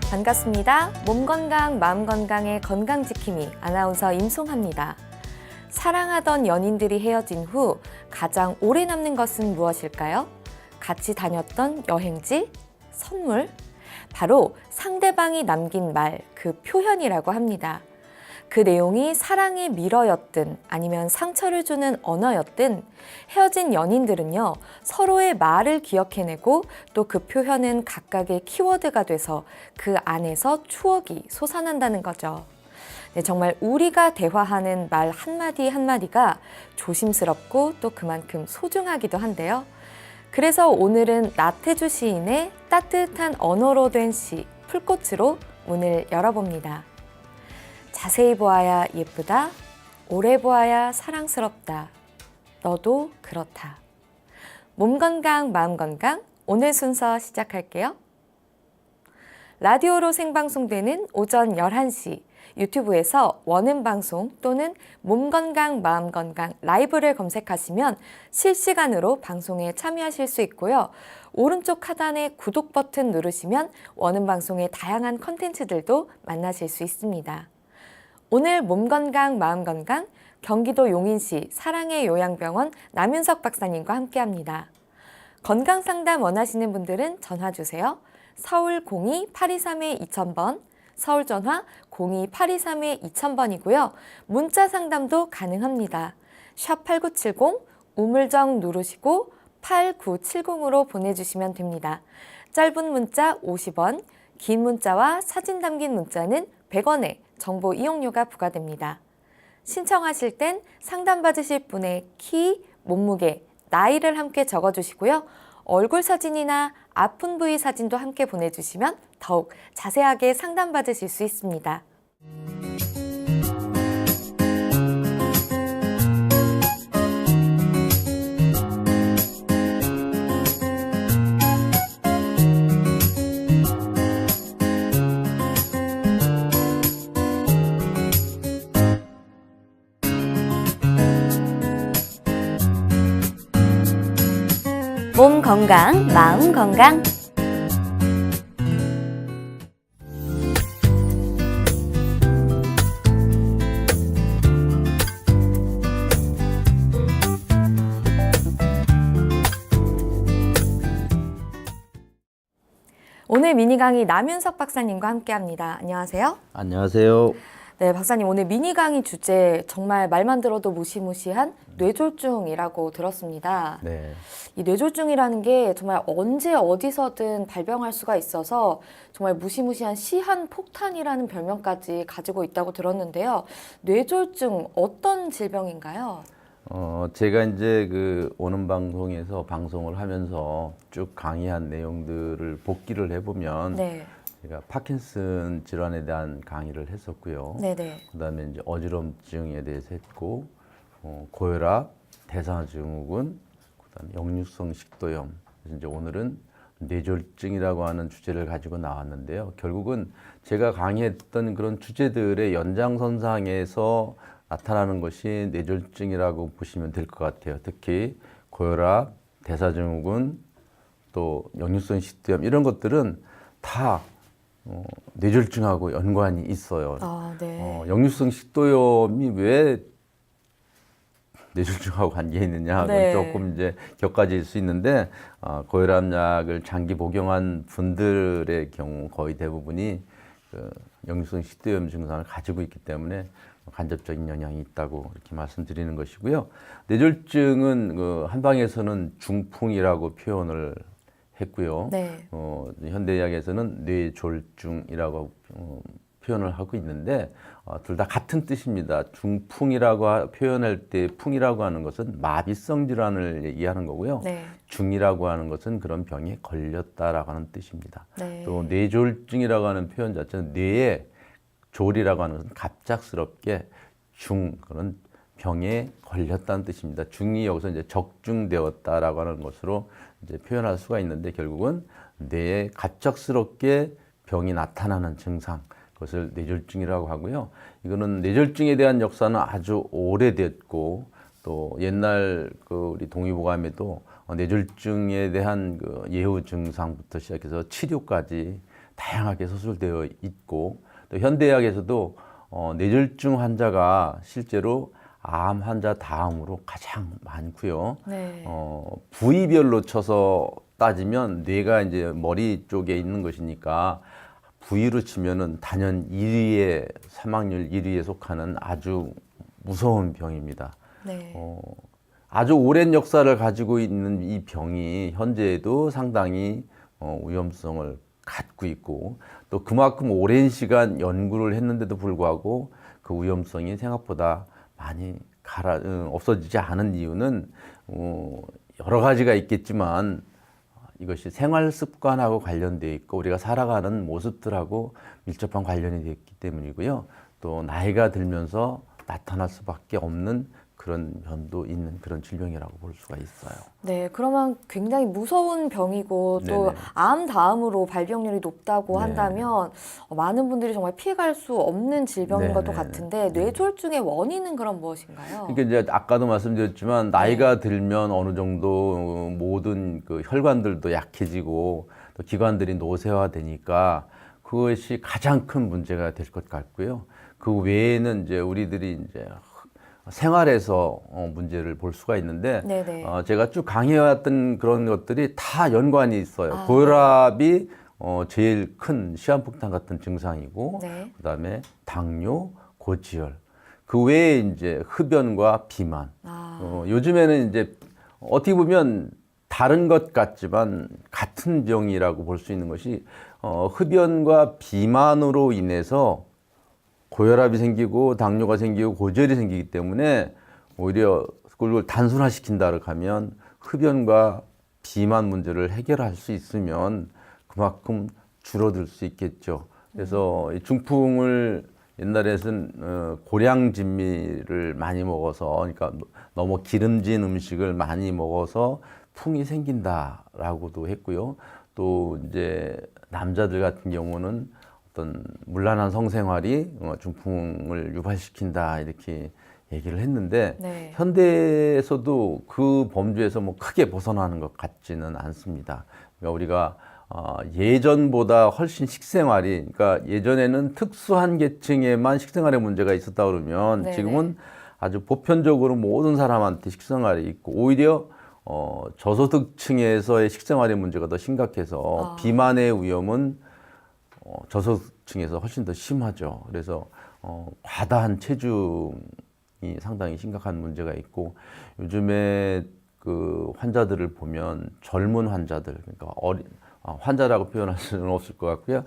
반갑습니다. 몸 건강, 마음 건강의 건강 지킴이 아나운서 임송합니다. 사랑하던 연인들이 헤어진 후 가장 오래 남는 것은 무엇일까요? 같이 다녔던 여행지, 선물, 바로 상대방이 남긴 말, 그 표현이라고 합니다. 그 내용이 사랑의 미러였든 아니면 상처를 주는 언어였든 헤어진 연인들은요, 서로의 말을 기억해내고 또 그 표현은 각각의 키워드가 돼서 그 안에서 추억이 솟아난다는 거죠. 네, 정말 우리가 대화하는 말 한마디 한마디가 조심스럽고 또 그만큼 소중하기도 한데요. 그래서 오늘은 나태주 시인의 따뜻한 언어로 된 시, 풀꽃으로 문을 열어봅니다. 자세히 보아야 예쁘다, 오래 보아야 사랑스럽다, 너도 그렇다. 몸 건강, 마음 건강, 오늘 순서 시작할게요. 라디오로 생방송되는 오전 11시, 유튜브에서 원음방송 또는 몸 건강, 마음 건강 라이브를 검색하시면 실시간으로 방송에 참여하실 수 있고요. 오른쪽 하단에 구독 버튼 누르시면 원음방송의 다양한 컨텐츠들도 만나실 수 있습니다. 오늘 몸 건강, 마음 건강, 경기도 용인시 사랑의 요양병원 남윤석 박사님과 함께합니다. 건강 상담 원하시는 분들은 전화 주세요. 서울 02-823-2000번, 서울 전화 02-823-2000번이고요. 문자 상담도 가능합니다. 샵 8970, 우물정 누르시고 8970으로 보내주시면 됩니다. 짧은 문자 50원, 긴 문자와 사진 담긴 문자는 100원에 정보 이용료가 부과됩니다. 신청하실 땐 상담받으실 분의 키, 몸무게, 나이를 함께 적어주시고요. 얼굴 사진이나 아픈 부위 사진도 함께 보내주시면 더욱 자세하게 상담받으실 수 있습니다. 몸 건강, 마음 건강. 오늘 미니 강의 남윤석 박사님과 함께합니다. 안녕하세요. 안녕하세요. 네, 박사님 오늘 미니 강의 주제 정말 말만 들어도 무시무시한 뇌졸중이라고 들었습니다. 네. 이 뇌졸중이라는 게 정말 언제 어디서든 발병할 수가 있어서 정말 무시무시한 시한폭탄이라는 별명까지 가지고 있다고 들었는데요. 뇌졸중 어떤 질병인가요? 제가 이제 그 오는 방송에서 방송을 하면서 쭉 강의한 내용들을 복기를 해보면 네. 제가 파킨슨 질환에 대한 강의를 했었고요. 네네. 그다음에 이제 어지럼증에 대해서 했고, 고혈압, 대사증후군, 그다음에 역류성 식도염. 그래서 이제 오늘은 뇌졸중이라고 하는 주제를 가지고 나왔는데요. 결국은 제가 강의했던 그런 주제들의 연장선상에서 나타나는 것이 뇌졸중이라고 보시면 될 것 같아요. 특히 고혈압, 대사증후군, 또 역류성 식도염 이런 것들은 다 뇌졸중하고 연관이 있어요. 아, 네. 역류성 식도염이 왜 뇌졸중하고 관계 있느냐? 네. 조금 이제 격가지일 수 있는데 고혈압약을 장기 복용한 분들의 경우 거의 대부분이 그 역류성 식도염 증상을 가지고 있기 때문에 간접적인 영향이 있다고 이렇게 말씀드리는 것이고요. 뇌졸중은 그 한방에서는 중풍이라고 표현을 했고요. 네. 현대의학에서는 뇌졸중이라고 표현을 하고 있는데 둘 다 같은 뜻입니다. 중풍이라고 표현할 때 풍이라고 하는 것은 마비성 질환을 얘기하는 거고요. 네. 중이라고 하는 것은 그런 병에 걸렸다라고 하는 뜻입니다. 네. 또 뇌졸중이라고 하는 표현 자체는 뇌의 졸이라고 하는 것은 갑작스럽게 그런 병에 걸렸다는 뜻입니다. 중이 여기서 이제 적중되었다라고 하는 것으로 이제 표현할 수가 있는데 결국은 뇌에 갑작스럽게 병이 나타나는 증상, 그것을 뇌졸중이라고 하고요. 이거는 뇌졸중에 대한 역사는 아주 오래됐고 또 옛날 그 우리 동의보감에도 뇌졸중에 대한 그 예후 증상부터 시작해서 치료까지 다양하게 서술되어 있고 또 현대의학에서도 뇌졸중 환자가 실제로 암 환자 다음으로 가장 많고요. 네. 부위별로 쳐서 따지면 뇌가 이제 머리 쪽에 있는 것이니까 부위로 치면은 단연 1위에 사망률 1위에 속하는 아주 무서운 병입니다. 네. 아주 오랜 역사를 가지고 있는 이 병이 현재에도 상당히 위험성을 갖고 있고 또 그만큼 오랜 시간 연구를 했는데도 불구하고 그 위험성이 생각보다 많이 없어지지 않은 이유는 여러 가지가 있겠지만 이것이 생활 습관하고 관련되어 있고 우리가 살아가는 모습들하고 밀접한 관련이 되어 있기 때문이고요. 또 나이가 들면서 나타날 수밖에 없는 그런 면도 있는 그런 질병이라고 볼 수가 있어요. 네, 그러면 굉장히 무서운 병이고 또 네네. 암 다음으로 발병률이 높다고 네. 한다면 많은 분들이 정말 피해갈 수 없는 질병인 것도 네네. 같은데 뇌졸중의 원인은 그럼 무엇인가요? 그러니까 이제 아까도 말씀드렸지만 나이가 들면 어느 정도 모든 그 혈관들도 약해지고 또 기관들이 노쇠화되니까 그것이 가장 큰 문제가 될 것 같고요. 그 외에는 이제 우리들이 이제 생활에서 문제를 볼 수가 있는데 네네. 제가 쭉 강의해왔던 그런 것들이 다 연관이 있어요. 아. 고혈압이 제일 큰 시한폭탄 같은 증상이고 네. 그다음에 당뇨, 고지혈 그 외에 이제 흡연과 비만. 요즘에는 이제 어떻게 보면 다른 것 같지만 같은 병이라고 볼 수 있는 것이 흡연과 비만으로 인해서 고혈압이 생기고 당뇨가 생기고 고지혈이 생기기 때문에 오히려 그걸 단순화시킨다고 하면 흡연과 비만 문제를 해결할 수 있으면 그만큼 줄어들 수 있겠죠. 그래서 이 중풍을 옛날에는 고량진미를 많이 먹어서 그러니까 너무 기름진 음식을 많이 먹어서 풍이 생긴다라고도 했고요. 또 이제 남자들 같은 경우는 어떤 문란한 성생활이 중풍을 유발시킨다 이렇게 얘기를 했는데 네. 현대에서도 그 범주에서 뭐 크게 벗어나는 것 같지는 않습니다. 그러니까 우리가 예전보다 훨씬 식생활이 그러니까 예전에는 특수한 계층에만 식생활에 문제가 있었다 그러면 네네. 지금은 아주 보편적으로 모든 사람한테 식생활이 있고 오히려 저소득층에서의 식생활의 문제가 더 심각해서 비만의 위험은 저소득층에서 훨씬 더 심하죠. 그래서 과다한 체중이 상당히 심각한 문제가 있고 요즘에 그 환자들을 보면 젊은 환자들 그러니까 환자라고 표현할 수는 없을 것 같고요.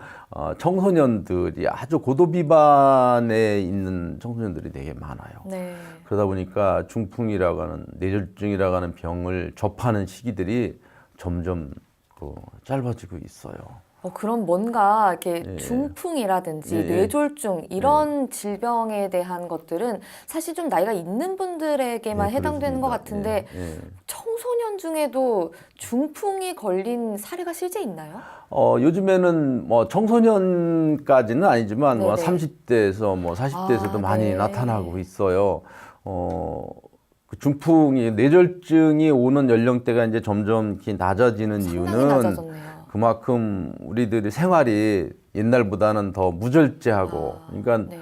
청소년들이 아주 고도 비만에 있는 청소년들이 되게 많아요. 네. 그러다 보니까 중풍이라고 하는 뇌졸중이라고 하는 병을 접하는 시기들이 점점 짧아지고 있어요. 그럼 뭔가 이렇게 예. 중풍이라든지 예, 예. 뇌졸중 이런 질병에 대한 것들은 사실 좀 나이가 있는 분들에게만 네, 해당되는 것 그렇습니다. 같은데 예, 예. 청소년 중에도 중풍이 걸린 사례가 실제 있나요? 요즘에는 뭐 청소년까지는 아니지만 뭐 네네. 30대에서 뭐 40대에서도 많이 네. 나타나고 있어요. 그 중풍이 뇌졸중이 오는 연령대가 이제 점점 이렇게 낮아지는 상당히 이유는 낮아졌네요. 그만큼 우리들이 생활이 옛날보다는 더 무절제하고 그러니까 네.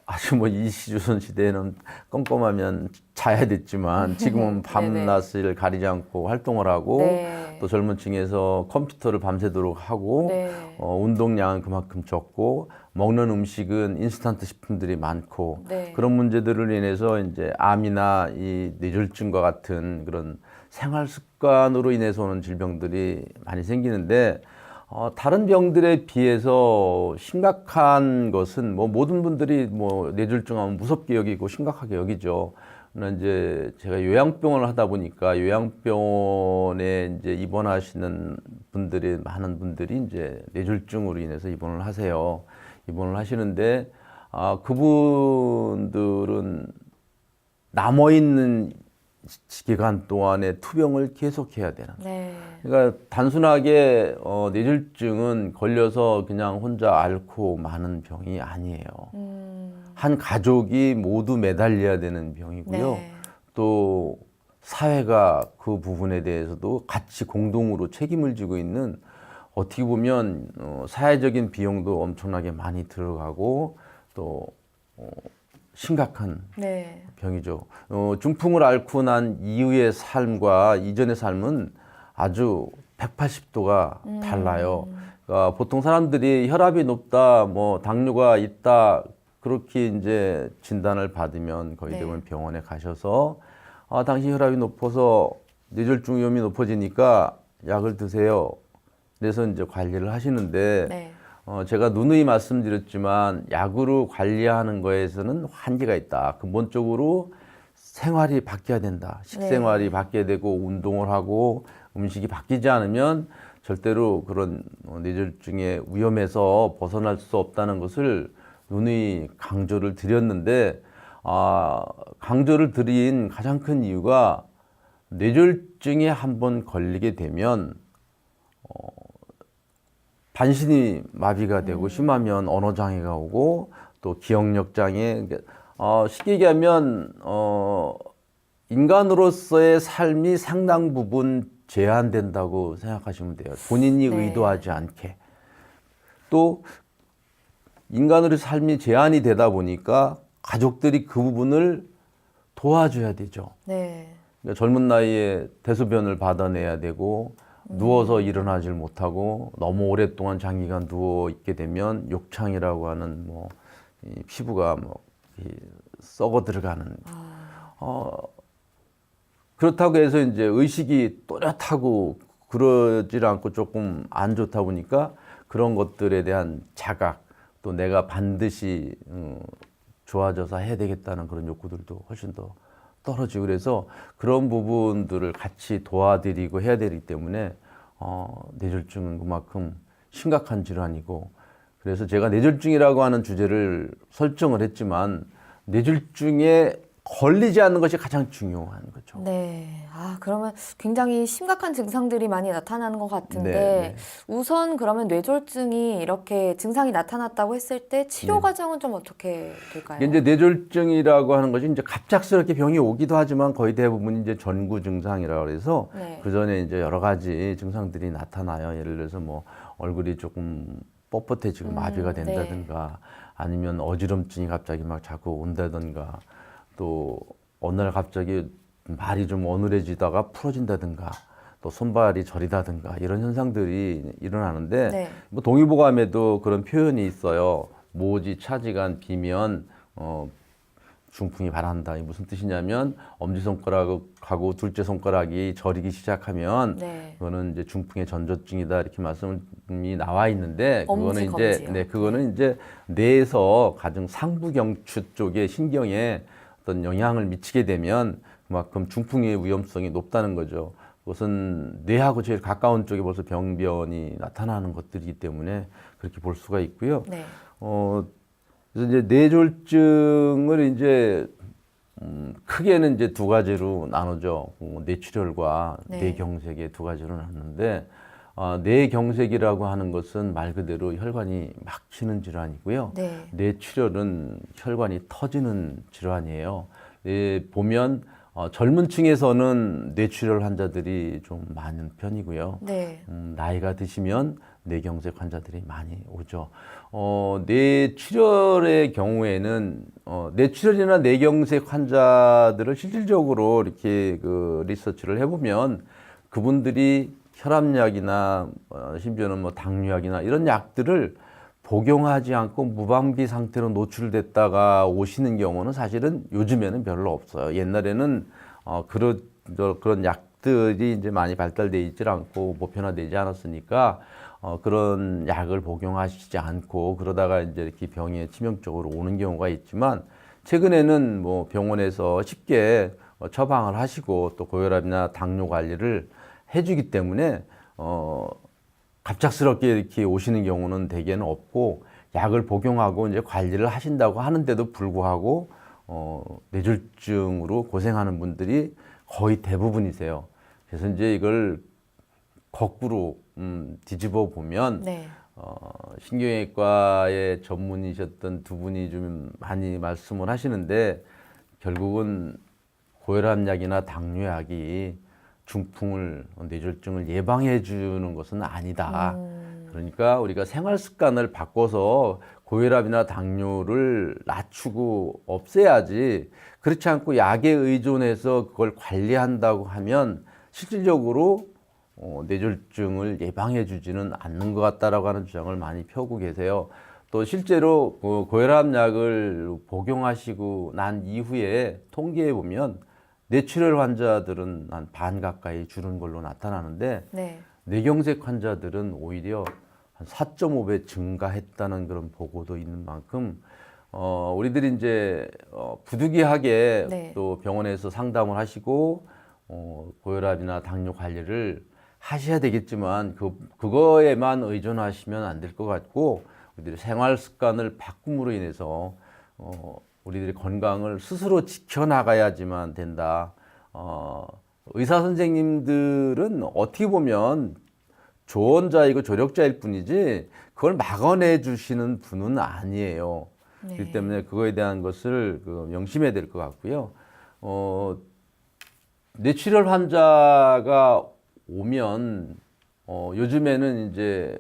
아주 뭐 이시조선 시대에는 껌껌하면 자야 됐지만 지금은 밤낮을 가리지 않고 활동을 하고 네. 또 젊은 층에서 컴퓨터를 밤새도록 하고 네. 운동량은 그만큼 적고 먹는 음식은 인스턴트 식품들이 많고 네. 그런 문제들을 인해서 이제 암이나 이 뇌졸중과 같은 그런 생활 습관으로 인해서 오는 질병들이 많이 생기는데 다른 병들에 비해서 심각한 것은 뭐 모든 분들이 뭐 뇌졸중하면 무섭게 여기고 심각하게 여기죠. 그러나 이제 제가 요양병원을 하다 보니까 요양병원에 이제 입원하시는 분들이 많은 분들이 이제 뇌졸중으로 인해서 입원을 하세요. 입원을 하시는데 그분들은 남아 있는 기간 동안에 투병을 계속해야 되는. 네. 그러니까 단순하게 뇌졸중은 걸려서 그냥 혼자 앓고 마는 병이 아니에요. 한 가족이 모두 매달려야 되는 병이고요. 네. 또 사회가 그 부분에 대해서도 같이 공동으로 책임을 지고 있는 어떻게 보면 사회적인 비용도 엄청나게 많이 들어가고 또 심각한 네. 병이죠. 중풍을 앓고 난 이후의 삶과 이전의 삶은 아주 180도가 달라요. 그러니까 보통 사람들이 혈압이 높다, 뭐 당뇨가 있다 그렇게 이제 진단을 받으면 거의 네. 대부분 병원에 가셔서 당신 혈압이 높아서 뇌졸중 위험이 높아지니까 약을 드세요. 그래서 이제 관리를 하시는데 네. 제가 누누이 말씀드렸지만 약으로 관리하는 거에서는 한계가 있다. 근본적으로 생활이 바뀌어야 된다. 식생활이 네. 바뀌어야 되고 운동을 하고 음식이 바뀌지 않으면 절대로 그런 뇌졸중의 위험에서 벗어날 수 없다는 것을 누누이 강조를 드렸는데 강조를 드린 가장 큰 이유가 뇌졸중에 한번 걸리게 되면 반신이 마비가 되고 심하면 언어 장애가 오고 또 기억력 장애. 쉽게 얘기하면 인간으로서의 삶이 상당 부분 제한된다고 생각하시면 돼요. 본인이 네. 의도하지 않게. 또 인간으로의 삶이 제한이 되다 보니까 가족들이 그 부분을 도와줘야 되죠. 네. 그러니까 젊은 나이에 대소변을 받아내야 되고 누워서 일어나질 못하고 너무 오랫동안 장기간 누워 있게 되면 욕창이라고 하는 이 피부가 썩어 들어가는 그렇다고 해서 이제 의식이 또렷하고 그러질 않고 조금 안 좋다 보니까 그런 것들에 대한 자각 또 내가 반드시 좋아져서 해야 되겠다는 그런 욕구들도 훨씬 더 떨어지고 그래서 그런 부분들을 같이 도와드리고 해야 되기 때문에 뇌졸중은 그만큼 심각한 질환이고 그래서 제가 뇌졸중이라고 하는 주제를 설정을 했지만 뇌졸중에 걸리지 않는 것이 가장 중요한 거죠. 네. 그러면 굉장히 심각한 증상들이 많이 나타나는 것 같은데, 네. 우선 그러면 뇌졸중이 이렇게 증상이 나타났다고 했을 때 치료 네. 과정은 좀 어떻게 될까요? 이게 이제 뇌졸중이라고 하는 것이 이제 갑작스럽게 병이 오기도 하지만 거의 대부분 이제 전구 증상이라고 그래서 네. 그 전에 이제 여러 가지 증상들이 나타나요. 예를 들어서 뭐 얼굴이 조금 뻣뻣해지고 마비가 된다든가 아니면 어지럼증이 갑자기 막 자꾸 온다든가 또 어느 날 갑자기 말이 좀 어눌해지다가 풀어진다든가 또 손발이 저리다든가 이런 현상들이 일어나는데 네. 뭐 동의보감에도 그런 표현이 있어요. 모지 차지간 비면 중풍이 발한다. 이게 무슨 뜻이냐면 엄지손가락하고 둘째 손가락이 저리기 시작하면 네. 그거는 이제 중풍의 전조증이다 이렇게 말씀이 나와 있는데 엄지, 그거는 이제 검지요. 그거는 이제 뇌에서 가장 상부 경추 쪽의 신경에 어떤 영향을 미치게 되면 그만큼 중풍의 위험성이 높다는 거죠. 그것은 뇌하고 제일 가까운 쪽에 벌써 병변이 나타나는 것들이기 때문에 그렇게 볼 수가 있고요. 네. 그래서 이제 뇌졸중을 이제 크게는 이제 두 가지로 나누죠. 뇌출혈과 네. 뇌경색의 두 가지로 나누는데 뇌경색이라고 하는 것은 말 그대로 혈관이 막히는 질환이고요. 네. 뇌출혈은 혈관이 터지는 질환이에요. 보면 젊은 층에서는 뇌출혈 환자들이 좀 많은 편이고요. 네. 나이가 드시면 뇌경색 환자들이 많이 오죠. 뇌출혈의 경우에는 뇌출혈이나 뇌경색 환자들을 실질적으로 이렇게 그 리서치를 해보면 그분들이 혈압약이나 심지어는 뭐 당뇨약이나 이런 약들을 복용하지 않고 무방비 상태로 노출됐다가 오시는 경우는 사실은 요즘에는 별로 없어요. 옛날에는 그런 약들이 이제 많이 발달돼 있지 않고 보편화되지 않았으니까 그런 약을 복용하시지 않고 그러다가 이제 이렇게 병에 치명적으로 오는 경우가 있지만 최근에는 뭐 병원에서 쉽게 처방을 하시고 또 고혈압이나 당뇨 관리를 해주기 때문에 갑작스럽게 이렇게 오시는 경우는 대개는 없고 약을 복용하고 이제 관리를 하신다고 하는데도 불구하고 뇌졸중으로 고생하는 분들이 거의 대부분이세요. 그래서 이제 이걸 거꾸로 뒤집어 보면 네. 신경외과의 전문이셨던 두 분이 좀 많이 말씀을 하시는데 결국은 고혈압약이나 당뇨약이 중풍을 뇌졸중을 예방해 주는 것은 아니다. 그러니까 우리가 생활 습관을 바꿔서 고혈압이나 당뇨를 낮추고 없애야지, 그렇지 않고 약에 의존해서 그걸 관리한다고 하면 실질적으로 뇌졸중을 예방해 주지는 않는 것 같다라고 하는 주장을 많이 펴고 계세요. 또 실제로 고혈압 약을 복용하시고 난 이후에 통계해 보면 뇌출혈 환자들은 한 반 가까이 줄은 걸로 나타나는데 네. 뇌경색 환자들은 오히려 한 4.5배 증가했다는 그런 보고도 있는 만큼 우리들이 이제 부득이하게 네. 또 병원에서 상담을 하시고 고혈압이나 당뇨 관리를 하셔야 되겠지만 그거에만 의존하시면 안 될 것 같고, 우리들이 생활 습관을 바꿈으로 인해서 우리들의 건강을 스스로 지켜나가야지만 된다. 의사 선생님들은 어떻게 보면 조언자이고 조력자일 뿐이지 그걸 막아내 주시는 분은 아니에요. 네. 그렇기 때문에 그거에 대한 것을 명심해야 될 것 같고요. 뇌출혈 환자가 오면 요즘에는 이제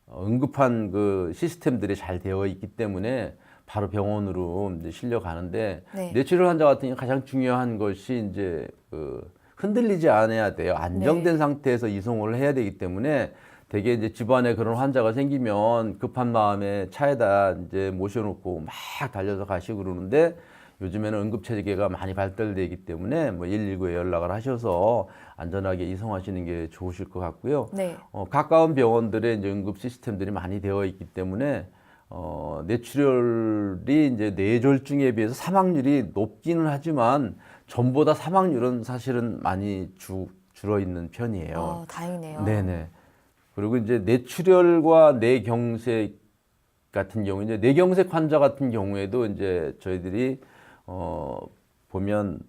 응급한 그 시스템들이 잘 되어 있기 때문에 바로 병원으로 이제 실려가는데, 네. 뇌출혈 환자 같은 경우 가장 중요한 것이 이제 흔들리지 않아야 돼요. 안정된 네. 상태에서 이송을 해야 되기 때문에 대개 이제 집안에 그런 환자가 생기면 급한 마음에 차에다 이제 모셔놓고 막 달려서 가시고 그러는데, 요즘에는 응급체계가 많이 발달되기 때문에 뭐 119에 연락을 하셔서 안전하게 이송하시는 게 좋으실 것 같고요. 네. 가까운 병원들의 이제 응급 시스템들이 많이 되어 있기 때문에 뇌출혈이 이제 뇌졸중에 비해서 사망률이 높기는 하지만 전보다 사망률은 사실은 많이 줄어 있는 편이에요. 다행이네요. 네네. 그리고 이제 뇌출혈과 뇌경색 같은 경우, 이제 뇌경색 환자 같은 경우에도 이제 저희들이 보면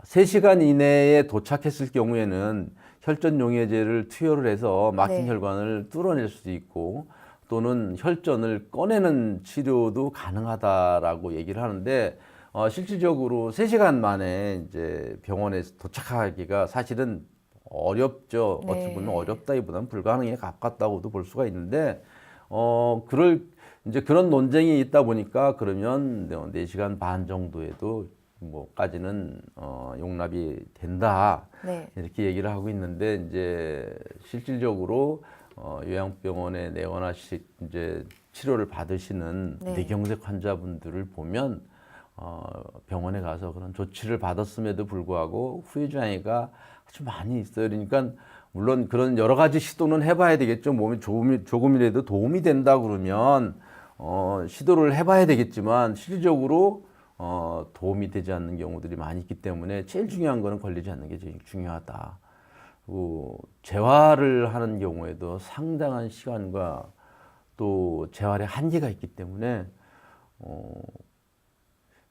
3시간 이내에 도착했을 경우에는 혈전 용해제를 투여를 해서 막힌 네. 혈관을 뚫어낼 수도 있고, 또는 혈전을 꺼내는 치료도 가능하다라고 얘기를 하는데, 실질적으로 3시간 만에 이제 병원에 도착하기가 사실은 어렵죠. 네. 어찌 보면 어렵다기보다는 불가능에 가깝다고도 볼 수가 있는데, 이제 그런 논쟁이 있다 보니까 그러면 4시간 반 정도에도 뭐까지는 용납이 된다. 네. 이렇게 얘기를 하고 있는데, 이제 실질적으로 요양병원에 내원하시 이제 치료를 받으시는 네. 뇌경색 환자분들을 보면 병원에 가서 그런 조치를 받았음에도 불구하고 후유장애가 아주 많이 있어요. 그러니까 물론 그런 여러 가지 시도는 해봐야 되겠죠. 몸에 조금이라도 도움이 된다 그러면 시도를 해봐야 되겠지만 실질적으로 도움이 되지 않는 경우들이 많이 있기 때문에 제일 중요한 거는 걸리지 않는 게 제일 중요하다. 그리고 재활을 하는 경우에도 상당한 시간과 또 재활의 한계가 있기 때문에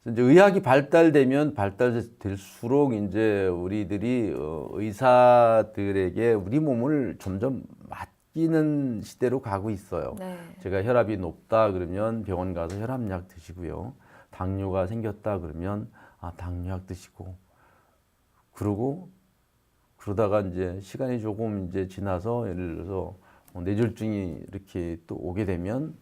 이제 의학이 발달되면 발달될수록 이제 우리들이 의사들에게 우리 몸을 점점 맡기는 시대로 가고 있어요. 네. 제가 혈압이 높다 그러면 병원 가서 혈압약 드시고요. 당뇨가 생겼다 그러면 당뇨약 드시고, 그러다가 이제 시간이 조금 이제 지나서 예를 들어서 뇌졸중이 이렇게 또 오게 되면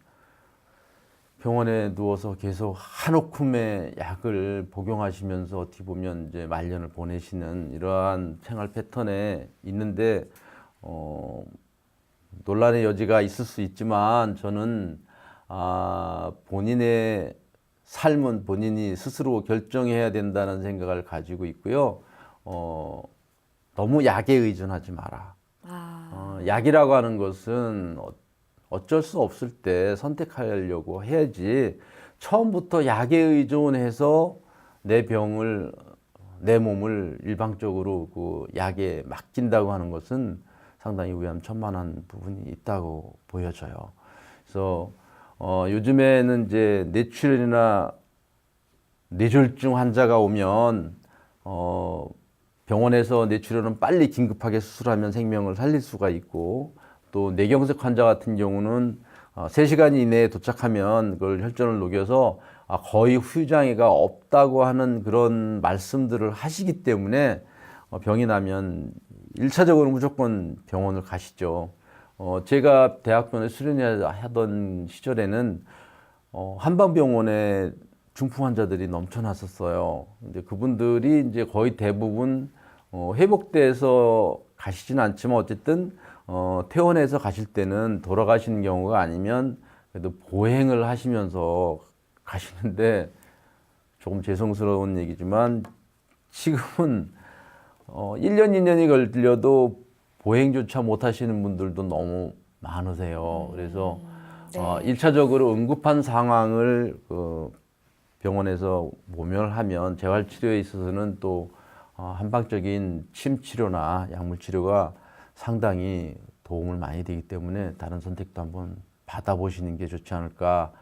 병원에 누워서 계속 한 오큼의 약을 복용하시면서 어떻게 보면 이제 말년을 보내시는 이러한 생활 패턴에 있는데, 논란의 여지가 있을 수 있지만 저는 본인의 삶은 본인이 스스로 결정해야 된다는 생각을 가지고 있고요. 너무 약에 의존하지 마라. 약이라고 하는 것은 어쩔 수 없을 때 선택하려고 해야지, 처음부터 약에 의존해서 내 몸을 일방적으로 그 약에 맡긴다고 하는 것은 상당히 위험천만한 부분이 있다고 보여져요. 그래서 요즘에는 이제 뇌출혈이나 뇌졸중 환자가 오면 병원에서 뇌출혈은 빨리 긴급하게 수술하면 생명을 살릴 수가 있고, 또 뇌경색 환자 같은 경우는 3시간 이내에 도착하면 그걸 혈전을 녹여서 거의 후유장애가 없다고 하는 그런 말씀들을 하시기 때문에 병이 나면 1차적으로 무조건 병원을 가시죠. 제가 대학병원에 수련하던 시절에는 한방병원에 중풍 환자들이 넘쳐났었어요. 이제 그분들이 이제 거의 대부분 회복돼서 가시진 않지만 어쨌든 퇴원해서 가실 때는 돌아가시는 경우가 아니면 그래도 보행을 하시면서 가시는데 조금 죄송스러운 얘기지만 지금은 1년, 2년이 걸려도 보행조차 못 하시는 분들도 너무 많으세요. 그래서 네. 1차적으로 응급한 상황을 그 병원에서 모면을 하면 재활치료에 있어서는 또 한방적인 침 치료나 약물 치료가 상당히 도움을 많이 되기 때문에 다른 선택도 한번 받아보시는 게 좋지 않을까.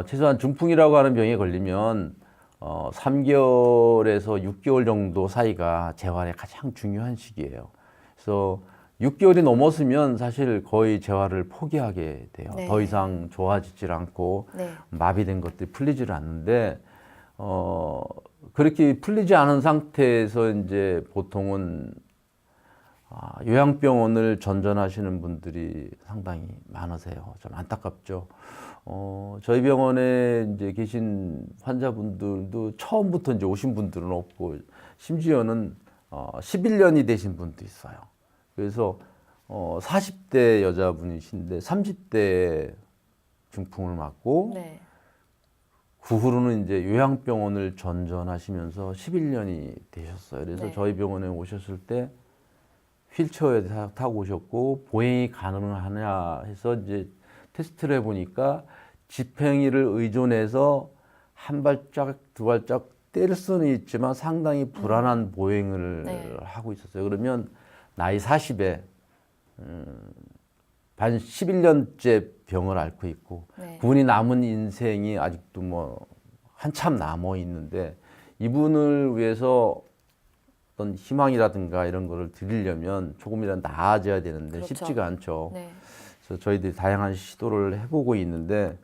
최소한 중풍이라고 하는 병에 걸리면 3개월에서 6개월 정도 사이가 재활의 가장 중요한 시기예요. 그래서 6개월이 넘었으면 사실 거의 재활을 포기하게 돼요. 네. 더 이상 좋아지질 않고 네. 마비된 것들이 풀리지를 않는데 그렇게 풀리지 않은 상태에서 이제 보통은 요양병원을 전전하시는 분들이 상당히 많으세요. 좀 안타깝죠. 저희 병원에 이제 계신 환자분들도 처음부터 이제 오신 분들은 없고 심지어는 11년이 되신 분도 있어요. 그래서 40대 여자분이신데 30대에 중풍을 맞고 네. 그 후로는 이제 요양병원을 전전하시면서 11년이 되셨어요. 그래서 네. 저희 병원에 오셨을 때 휠체어에 타고 오셨고 보행이 가능하냐 해서 이제 테스트를 해보니까 지팽이를 의존해서 한 발짝 두 발짝 뗄 수는 있지만 상당히 불안한 보행을 네. 하고 있었어요. 그러면 나이 40에 반 11년째 병을 앓고 있고 네. 그분이 남은 인생이 아직도 뭐 한참 남아 있는데 이분을 위해서 어떤 희망이라든가 이런 거를 드리려면 조금이라도 나아져야 되는데 그렇죠. 쉽지가 않죠. 네. 그래서 저희들이 다양한 시도를 해보고 있는데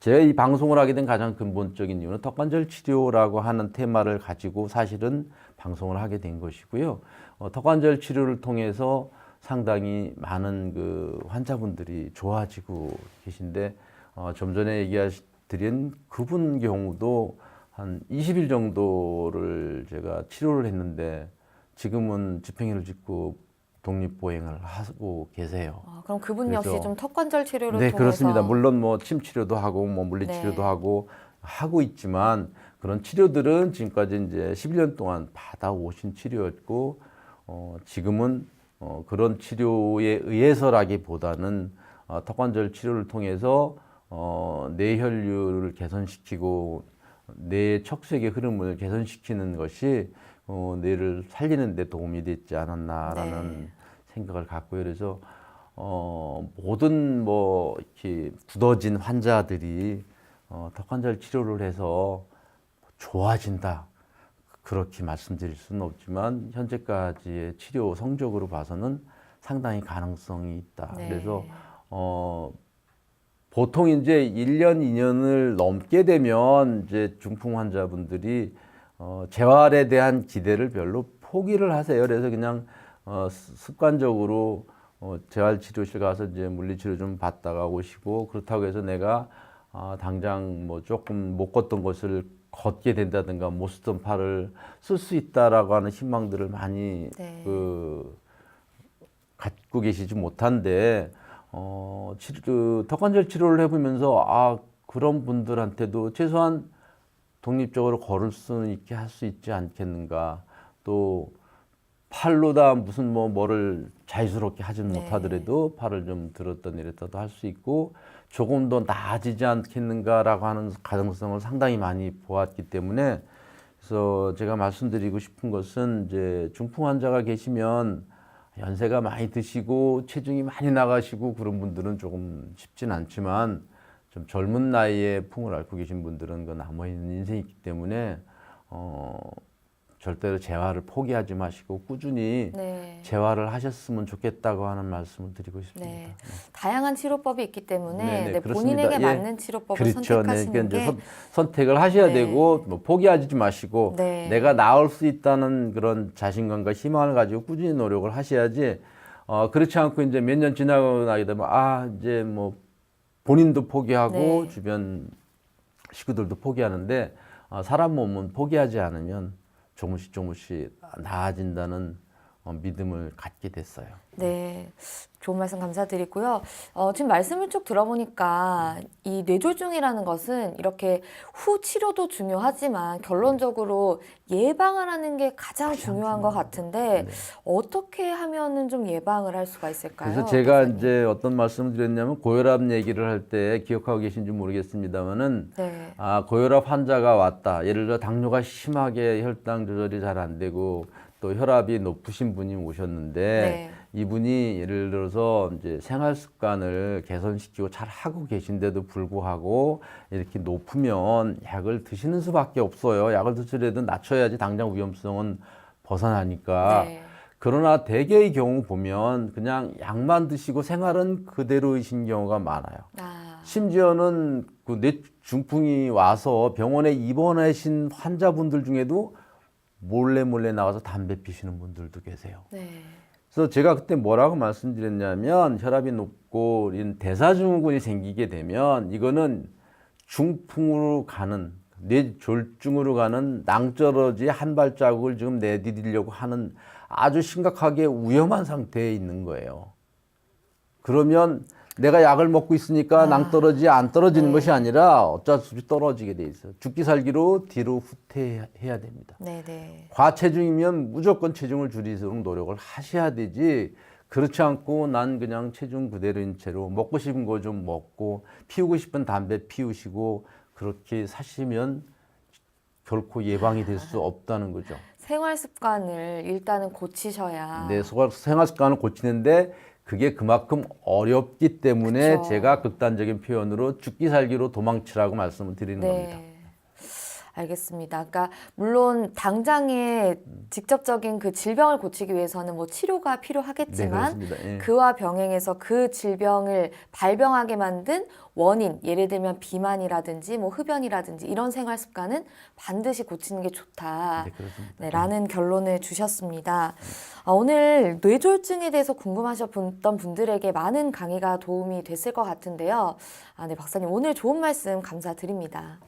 제가 이 방송을 하게 된 가장 근본적인 이유는 턱관절 치료라고 하는 테마를 가지고 사실은 방송을 하게 된 것이고요. 턱관절 치료를 통해서 상당히 많은 그 환자분들이 좋아지고 계신데 좀 전에 얘기드린 그분 경우도 한 20일 정도를 제가 치료를 했는데 지금은 지팽이를 짚고 독립보행을 하고 계세요. 그럼 그분 역시 그래서- 좀 턱관절 치료를 네, 통해서 그렇습니다. 물론 뭐 침 치료도 하고 뭐 물리 치료도 네. 하고 있지만 그런 치료들은 지금까지 이제 11년 동안 받아오신 치료였고 지금은 그런 치료에 의해서라기보다는 턱관절 치료를 통해서 뇌혈류를 개선시키고 뇌의 척수의 흐름을 개선시키는 것이 뇌를 살리는 데 도움이 됐지 않았나라는 네. 생각을 갖고요. 그래서 모든 뭐 이렇게 굳어진 환자들이 턱관절 치료를 해서 좋아진다. 그렇게 말씀드릴 수는 없지만 현재까지의 치료 성적으로 봐서는 상당히 가능성이 있다. 네. 그래서 보통 이제 1년, 2년을 넘게 되면 이제 중풍 환자분들이 재활에 대한 기대를 별로 포기를 하세요. 그래서 그냥 습관적으로 재활치료실 가서 이제 물리치료 좀 받다가 오시고 그렇다고 해서 내가 당장 뭐 조금 못 걷던 것을 걷게 된다든가 못 쓰던 팔을 쓸 수 있다라고 하는 희망들을 많이 네. 갖고 계시지 못한데 턱관절 치료를 해보면서 그런 분들한테도 최소한 독립적으로 걸을 수는 있게 할 수 있지 않겠는가. 또 팔로다 무슨 뭐를 자유스럽게 하진 네. 못하더라도 팔을 좀 들었다 내렸다도 할 수 있고 조금 더 나아지지 않겠는가라고 하는 가능성을 상당히 많이 보았기 때문에 그래서 제가 말씀드리고 싶은 것은 이제 중풍 환자가 계시면 연세가 많이 드시고 체중이 많이 나가시고 그런 분들은 조금 쉽진 않지만 좀 젊은 나이에 풍을 앓고 계신 분들은 그 남아있는 인생이 있기 때문에 절대로 재활을 포기하지 마시고 꾸준히 네. 재활을 하셨으면 좋겠다고 하는 말씀을 드리고 싶습니다. 네. 다양한 치료법이 있기 때문에 네, 네, 그렇습니다. 본인에게 예. 맞는 치료법을 그렇죠. 네, 선택하시는 그러니까 이제 게 선택을 하셔야 네. 되고 뭐 포기하지 마시고 네. 내가 나을 수 있다는 그런 자신감과 희망을 가지고 꾸준히 노력을 하셔야지 그렇지 않고 이제 몇 년 지나고 나게 되면 이제 뭐 본인도 포기하고 네. 주변 식구들도 포기하는데 사람 몸은 포기하지 않으면 조금씩 나아진다는 믿음을 갖게 됐어요. 네, 좋은 말씀 감사드리고요. 지금 말씀을 쭉 들어보니까 이 뇌졸중이라는 것은 이렇게 후 치료도 중요하지만 결론적으로 예방을 하는 게 가장 중요한 것 같은데 네. 어떻게 하면은 좀 예방을 할 수가 있을까요? 그래서 제가 박사님? 이제 어떤 말씀을 드렸냐면 고혈압 얘기를 할 때 기억하고 계신지 모르겠습니다만은 네, 고혈압 환자가 왔다. 예를 들어 당뇨가 심하게 혈당 조절이 잘 안 되고 또 혈압이 높으신 분이 오셨는데 네. 이분이 예를 들어서 이제 생활 습관을 개선시키고 잘 하고 계신데도 불구하고 이렇게 높으면 약을 드시는 수밖에 없어요. 약을 드시려도 낮춰야지 당장 위험성은 벗어나니까. 네. 그러나 대개의 경우 보면 그냥 약만 드시고 생활은 그대로이신 경우가 많아요. 심지어는 그 뇌중풍이 와서 병원에 입원하신 환자분들 중에도 몰래 나가서 담배 피시는 분들도 계세요. 네. 그래서 제가 그때 뭐라고 말씀드렸냐면 혈압이 높고 이런 대사증후군이 생기게 되면 이거는 중풍으로 가는 뇌졸중으로 가는 낭떠러지의 한 발자국을 지금 내디디려고 하는 아주 심각하게 위험한 상태에 있는 거예요. 그러면 내가 약을 먹고 있으니까 낭떠러지 안 떨어지는 네. 것이 아니라 어쩔 수 없이 떨어지게 돼 있어요. 죽기 살기로 뒤로 후퇴해야 됩니다. 네, 네. 과체중이면 무조건 체중을 줄이도록 노력을 하셔야 되지. 그렇지 않고 난 그냥 체중 그대로인 채로 먹고 싶은 거 좀 먹고 피우고 싶은 담배 피우시고 그렇게 사시면 결코 예방이 될 수 없다는 거죠. 생활 습관을 일단은 고치셔야. 내 생활 습관을 고치는데 그게 그만큼 어렵기 때문에 그쵸. 제가 극단적인 표현으로 죽기 살기로 도망치라고 말씀을 드리는 겁니다. 알겠습니다. 그러니까 물론 당장에 직접적인 그 질병을 고치기 위해서는 뭐 치료가 네, 필요하겠지만 그렇습니다. 예. 그와 병행해서 그 질병을 발병하게 만든 원인, 예를 들면 비만이라든지 뭐 흡연이라든지 이런 생활 습관은 반드시 고치는 게 좋다. 네, 그렇습니다. 네, 라는 결론을 주셨습니다. 오늘 뇌졸중에 대해서 궁금하셨던 분들에게 많은 강의가 도움이 됐을 것 같은데요. 네, 박사님 오늘 좋은 말씀 감사드립니다.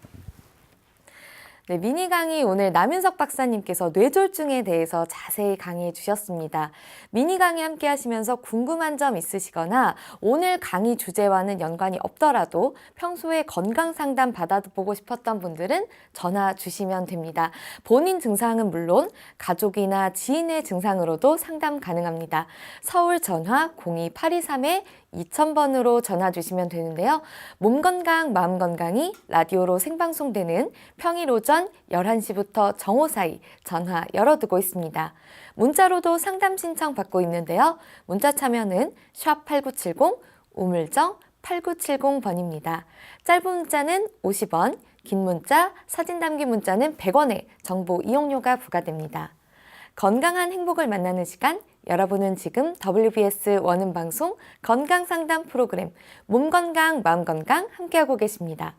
네, 미니 강의 오늘 남윤석 박사님께서 뇌졸중에 대해서 자세히 강의해 주셨습니다. 미니 강의 함께 하시면서 궁금한 점 있으시거나 오늘 강의 주제와는 연관이 없더라도 평소에 건강 상담 받아보고 싶었던 분들은 전화 주시면 됩니다. 본인 증상은 물론 가족이나 지인의 증상으로도 상담 가능합니다. 서울 전화 02823-2000번으로 전화 주시면 되는데요. 몸 건강, 마음 건강이 라디오로 생방송되는 평일 오전 11시부터 정오 사이 전화 열어두고 있습니다. 문자로도 상담 신청 받고 있는데요. 문자 참여는 샵8970 우물정 8970번입니다. 짧은 문자는 50원, 긴 문자, 사진 담긴 문자는 100원의 정보 이용료가 부과됩니다. 건강한 행복을 만나는 시간, 여러분은 지금 WBS 원음방송 건강상담 프로그램 몸건강, 마음건강 함께하고 계십니다.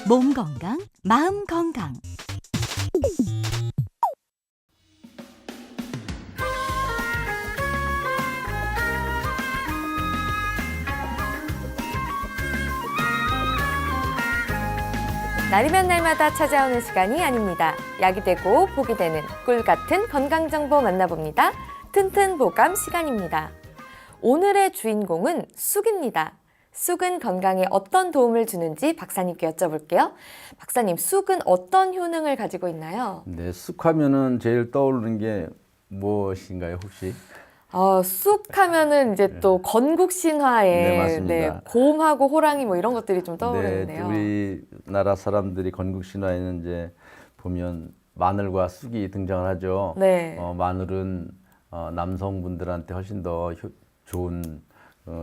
몸 건강, 마음 건강. 날이면 날마다 찾아오는 시간이 아닙니다. 약이 되고 복이 되는 꿀 같은 건강 정보 만나봅니다. 튼튼 보감 시간입니다. 오늘의 주인공은 쑥입니다. 쑥은 건강에 어떤 도움을 주는지 박사님께 여쭤볼게요. 박사님, 쑥은 어떤 효능을 가지고 있나요? 네, 쑥하면은 제일 떠오르는 게 무엇인가요, 혹시? 쑥 하면은 이제 또 건국 신화에 네, 맞습니다. 곰하고 호랑이 뭐 이런 것들이 좀 떠오르는데요. 네, 우리나라 사람들이 건국 신화에는 이제 보면 마늘과 쑥이 등장을 하죠. 네. 마늘은 남성분들한테 훨씬 더 좋은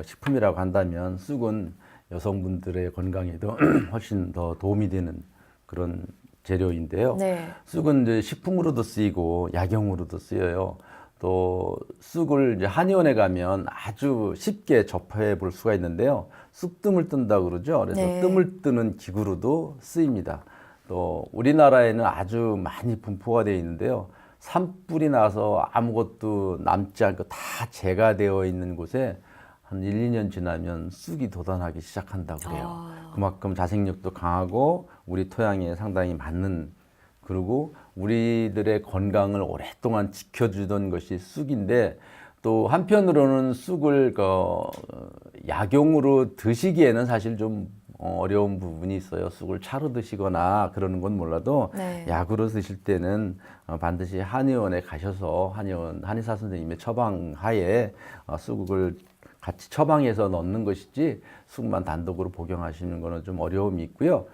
식품이라고 한다면 쑥은 여성분들의 건강에도 훨씬 더 도움이 되는 그런 재료인데요. 네. 쑥은 이제 식품으로도 쓰이고 약용으로도 쓰여요. 또 쑥을 이제 한의원에 가면 아주 쉽게 접해 볼 수가 있는데요. 쑥뜸을 뜬다 그러죠. 그래서 네. 뜸을 뜨는 기구로도 쓰입니다. 또 우리나라에는 아주 많이 분포가 되어 있는데요. 산불이 나서 아무것도 남지 않고 다 재가 되어 있는 곳에 한 1, 2년 지나면 쑥이 돋아나기 시작한다고 그래요. 그만큼 자생력도 강하고 우리 토양에 상당히 맞는, 그리고 우리들의 건강을 오랫동안 지켜주던 것이 쑥인데, 또 한편으로는 쑥을 약용으로 드시기에는 사실 좀 어려운 부분이 있어요. 쑥을 차로 드시거나 그러는 건 몰라도 네. 약으로 드실 때는 반드시 한의원에 가셔서 한의사 선생님의 처방하에 쑥을 같이 처방해서 넣는 것이지 쑥만 단독으로 복용하시는 거는 좀 어려움이 있고요.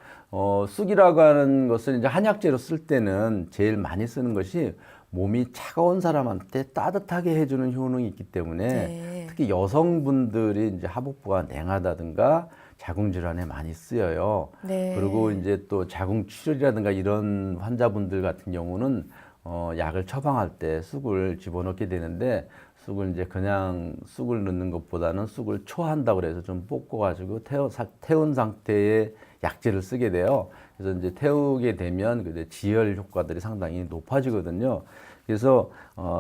쑥이라고 하는 것은 이제 한약재로 쓸 때는 제일 많이 쓰는 것이 몸이 차가운 사람한테 따뜻하게 해주는 효능이 있기 때문에 네. 특히 여성분들이 이제 하복부가 냉하다든가 자궁 질환에 많이 쓰여요. 네. 그리고 이제 또 자궁출혈이라든가 이런 환자분들 같은 경우는 약을 처방할 때 쑥을 집어넣게 되는데, 쑥을 이제 그냥 쑥을 넣는 것보다는 쑥을 초한다고 그래서 좀 볶아가지고 태운 상태의 약재를 쓰게 돼요. 그래서 이제 태우게 되면 그 지혈 효과들이 상당히 높아지거든요. 그래서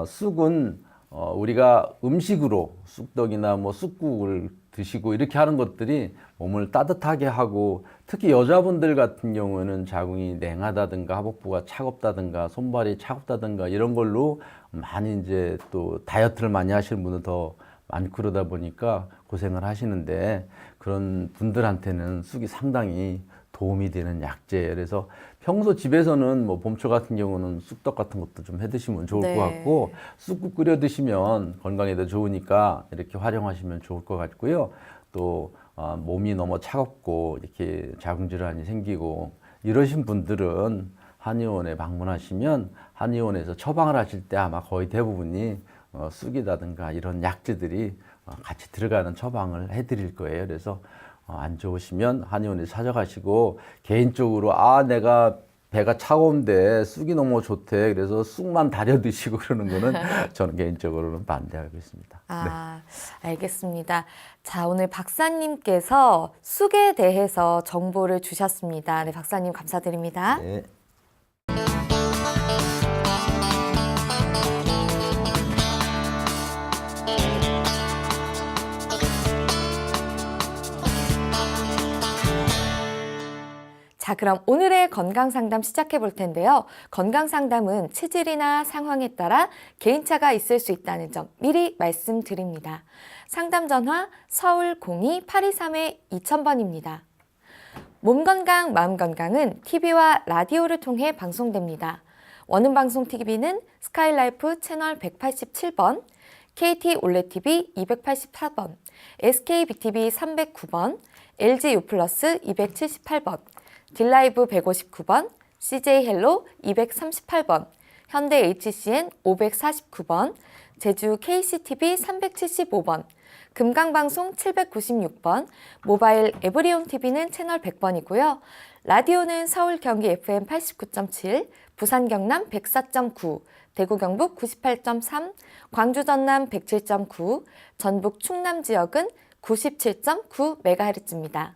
쑥은 우리가 음식으로 쑥떡이나 뭐 쑥국을 드시고 이렇게 하는 것들이 몸을 따뜻하게 하고, 특히 여자분들 같은 경우에는 자궁이 냉하다든가 하복부가 차갑다든가 손발이 차갑다든가 이런 걸로 많이 이제 또 다이어트를 많이 하시는 분은 더 많고 그러다 보니까 고생을 하시는데, 그런 분들한테는 쑥이 상당히 도움이 되는 약재예요. 그래서 평소 집에서는 뭐 봄초 같은 경우는 쑥떡 같은 것도 좀 해 드시면 좋을 네. 것 같고, 쑥국 끓여 드시면 건강에도 좋으니까 이렇게 활용하시면 좋을 것 같고요. 또 몸이 너무 차갑고 이렇게 자궁 질환이 생기고 이러신 분들은 한의원에 방문하시면 한의원에서 처방을 하실 때 아마 거의 대부분이 쑥이라든가 이런 약재들이 같이 들어가는 처방을 해드릴 거예요. 그래서 안 좋으시면 한의원에 찾아가시고, 개인적으로 내가 배가 차가운데 쑥이 너무 좋대, 그래서 쑥만 다려 드시고 그러는 거는 저는 개인적으로는 반대하고 있습니다. 알겠습니다. 자, 오늘 박사님께서 쑥에 대해서 정보를 주셨습니다. 네, 박사님 감사드립니다. 네. 자, 그럼 오늘의 건강 상담 시작해 볼 텐데요. 건강 상담은 체질이나 상황에 따라 개인차가 있을 수 있다는 점 미리 말씀드립니다. 상담 전화 서울 02-823-2000번입니다. 몸 건강, 마음 건강은 TV와 라디오를 통해 방송됩니다. 원음 방송 TV는 스카이라이프 채널 187번, KT 올레TV 284번, SKBTV 309번, LG U+, 278번, 딜라이브 159번, CJ 헬로 238번, 현대 HCN 549번, 제주 KCTV 375번, 금강방송 796번, 모바일 에브리온 TV는 채널 100번이고요. 라디오는 서울 경기 FM 89.7, 부산 경남 104.9, 대구 경북 98.3, 광주 전남 107.9, 전북 충남 지역은 97.9MHz입니다.